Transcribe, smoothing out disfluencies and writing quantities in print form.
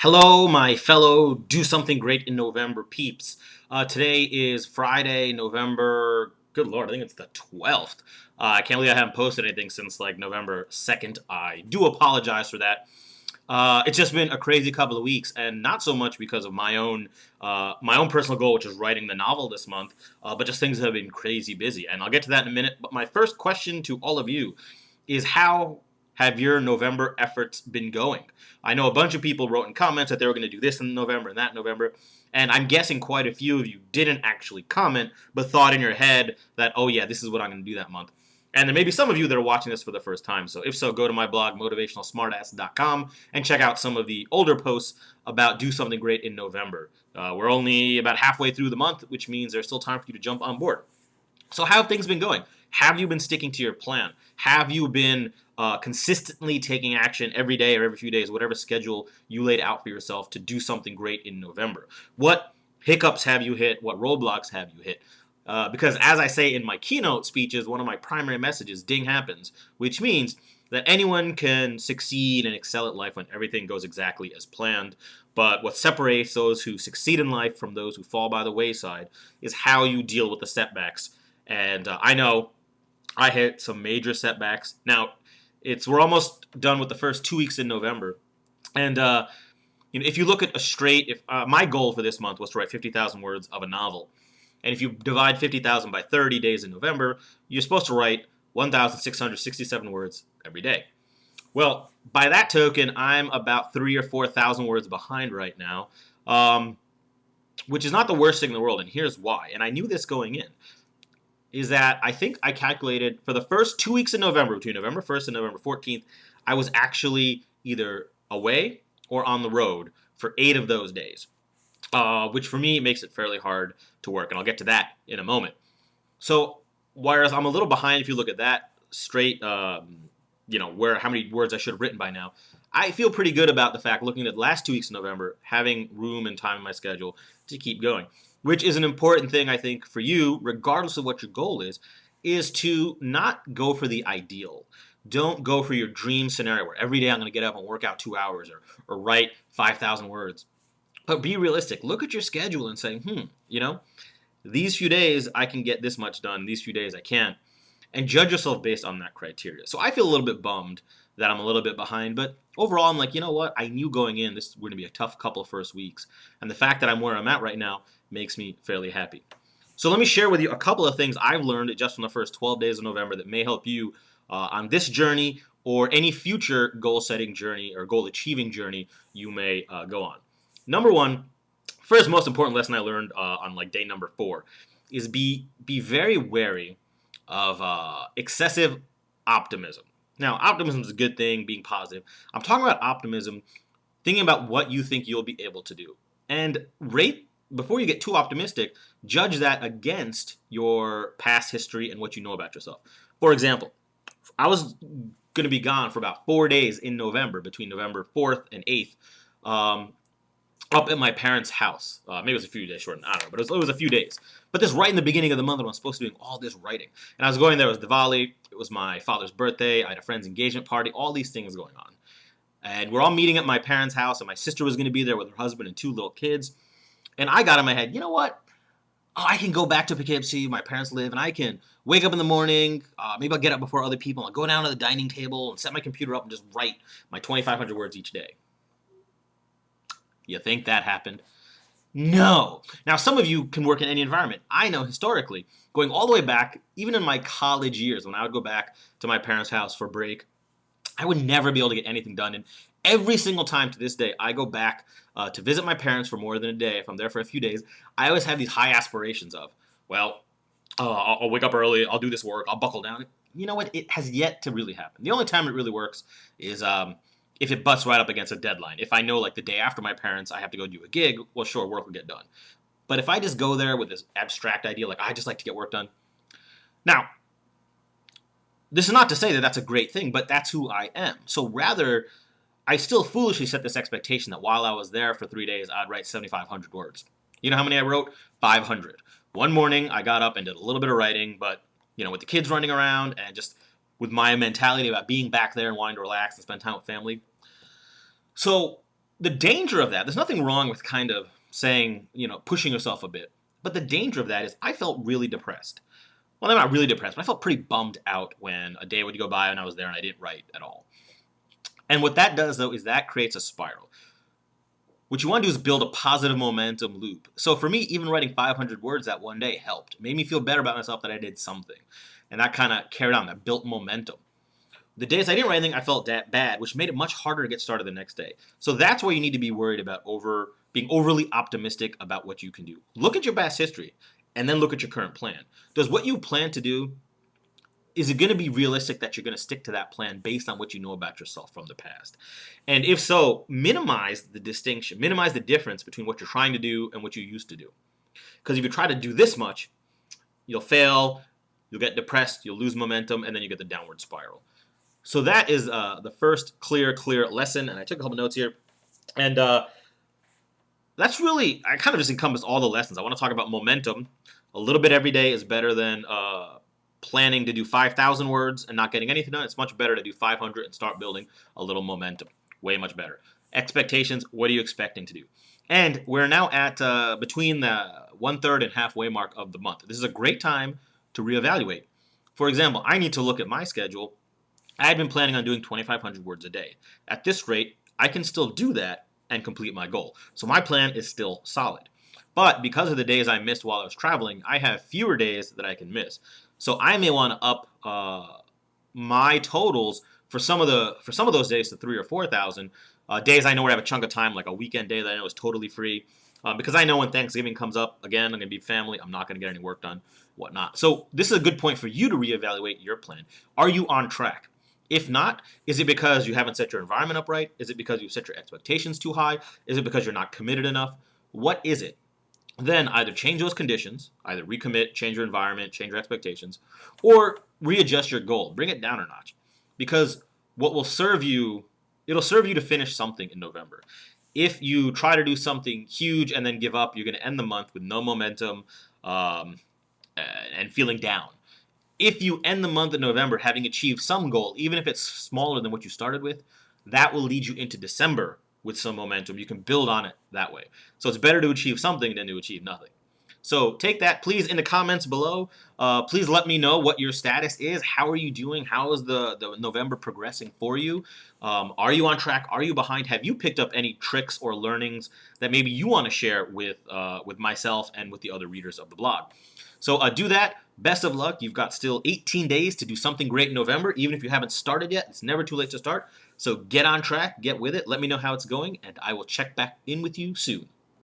Hello, my fellow Do Something Great in November peeps. Today is Friday, November, good Lord, I think it's the 12th. I can't believe I haven't posted anything since like November 2nd. I do apologize for that. It's just been a crazy couple of weeks, and not so much because of my own personal goal, which is writing the novel this month, but just things have been crazy busy. And I'll get to that in a minute. But my first question to all of you is how have your November efforts been going? I know a bunch of people wrote in comments that they were going to do this in November and that in November, and I'm guessing quite a few of you didn't actually comment, but thought in your head that, oh yeah, this is what I'm going to do that month. And there may be some of you that are watching this for the first time, so if so, go to my blog, motivationalsmartass.com, and check out some of the older posts about Do Something Great in November. We're only about halfway through the month, which means there's still time for you to jump on board. So how have things been going? Have you been sticking to your plan? Have you been consistently taking action every day or every few days, whatever schedule you laid out for yourself to do something great in November? What hiccups have you hit? What roadblocks have you hit? Because as I say in my keynote speeches, one of my primary messages, ding happens, which means that anyone can succeed and excel at life when everything goes exactly as planned. But what separates those who succeed in life from those who fall by the wayside is how you deal with the setbacks. And I know I hit some major setbacks. Now, we're almost done with the first 2 weeks in November, and if you look at if my goal for this month was to write 50,000 words of a novel, and if you divide 50,000 by 30 days in November, you're supposed to write 1,667 words every day. Well, by that token, I'm about 3,000 or 4,000 words behind right now, which is not the worst thing in the world, and here's why. And I knew this going in. Is that I think I calculated for the first 2 weeks in November, between November 1st and November 14th, I was actually either away or on the road for 8 of those days, which for me makes it fairly hard to work, and I'll get to that in a moment. So whereas I'm a little behind if you look at that straight, how many words I should have written by now, I feel pretty good about the fact, looking at the last 2 weeks in November, having room and time in my schedule to keep going. Which is an important thing, I think, for you, regardless of what your goal is to not go for the ideal. Don't go for your dream scenario where every day I'm going to get up and work out 2 hours or write 5,000 words. But be realistic. Look at your schedule and say, these few days I can get this much done, these few days I can't. And judge yourself based on that criteria. So I feel a little bit bummed that I'm a little bit behind, but overall I'm like, you know what? I knew going in this was going to be a tough couple of first weeks. And the fact that I'm where I'm at right now makes me fairly happy. So let me share with you a couple of things I've learned just from the first 12 days of November that may help you on this journey or any future goal-setting journey or goal-achieving journey you may go on. Number one, first most important lesson I learned on like day number 4 is be very wary of excessive optimism. Now, optimism is a good thing, being positive. I'm talking about optimism, thinking about what you think you'll be able to do. And before you get too optimistic, judge that against your past history and what you know about yourself. For example, I was going to be gone for about 4 days in November, between November 4th and 8th, up at my parents' house. Maybe it was a few days short, I don't know, but it was a few days. But this right in the beginning of the month when I was supposed to be doing all this writing. And I was going there, it was Diwali, it was my father's birthday, I had a friend's engagement party, all these things going on. And we're all meeting at my parents' house, and my sister was going to be there with her husband and 2 little kids. And I got in my head, you know what? Oh, I can go back to Poughkeepsie, my parents live, and I can wake up in the morning, maybe I'll get up before other people, I'll go down to the dining table and set my computer up and just write my 2,500 words each day. You think that happened? No. Now, some of you can work in any environment. I know historically, going all the way back, even in my college years, when I would go back to my parents' house for break, I would never be able to get anything done. And every single time to this day, I go back to visit my parents for more than a day. If I'm there for a few days, I always have these high aspirations of, I'll wake up early, I'll do this work, I'll buckle down. You know what? It has yet to really happen. The only time it really works is if it butts right up against a deadline. If I know like the day after my parents I have to go do a gig, well, sure, work will get done. But if I just go there with this abstract idea, like I just like to get work done. Now, this is not to say that that's a great thing, but that's who I am. So rather, I still foolishly set this expectation that while I was there for 3 days, I'd write 7,500 words. You know how many I wrote? 500. One morning, I got up and did a little bit of writing, but with the kids running around and just with my mentality about being back there and wanting to relax and spend time with family. So The danger of that, there's nothing wrong with kind of saying, pushing yourself a bit. But the danger of that is I felt really depressed. Well, I'm not really depressed, but I felt pretty bummed out when a day would go by and I was there and I didn't write at all. And what that does, though, is that creates a spiral. What you want to do is build a positive momentum loop. So for me, even writing 500 words that one day helped. It made me feel better about myself that I did something. And that kind of carried on. That built momentum. The days I didn't write anything, I felt bad, which made it much harder to get started the next day. So that's why you need to be worried about being overly optimistic about what you can do. Look at your past history and then look at your current plan. Does what you plan to do, is it going to be realistic that you're going to stick to that plan based on what you know about yourself from the past? And if so, minimize the distinction, minimize the difference between what you're trying to do and what you used to do. Because if you try to do this much, you'll fail, you'll get depressed, you'll lose momentum, and then you get the downward spiral. So that is the first clear lesson, and I took a couple notes here. And that's really, I kind of just encompass all the lessons. I want to talk about momentum. A little bit every day is better than planning to do 5,000 words and not getting anything done. It's much better to do 500 and start building a little momentum. Way much better. Expectations, what are you expecting to do? And we're now at between the 1/3 and halfway mark of the month. This is a great time to reevaluate. For example, I need to look at my schedule. I had been planning on doing 2,500 words a day. At this rate, I can still do that and complete my goal. So my plan is still solid. But because of the days I missed while I was traveling, I have fewer days that I can miss. So I may want to up my totals for some of those days to 3,000 or 4,000 days. I know where I have a chunk of time, like a weekend day that I know is totally free, because I know when Thanksgiving comes up again, I'm going to be family. I'm not going to get any work done, whatnot. So this is a good point for you to reevaluate your plan. Are you on track? If not, is it because you haven't set your environment up right? Is it because you've set your expectations too high? Is it because you're not committed enough? What is it? Then either change those conditions, either recommit, change your environment, change your expectations, or readjust your goal. Bring it down a notch. Because what will serve you, it'll serve you to finish something in November. If you try to do something huge and then give up, you're going to end the month with no momentum and feeling down. If you end the month of November having achieved some goal, even if it's smaller than what you started with, that will lead you into December with some momentum. You can build on it that way. So it's better to achieve something than to achieve nothing. So take that, please, in the comments below. Please let me know what your status is. How are you doing? How is the November progressing for you? Are you on track? Are you behind? Have you picked up any tricks or learnings that maybe you want to share with myself and with the other readers of the blog? So do that. Best of luck. You've got still 18 days to do something great in November. Even if you haven't started yet, it's never too late to start. So get on track, get with it. Let me know how it's going, and I will check back in with you soon.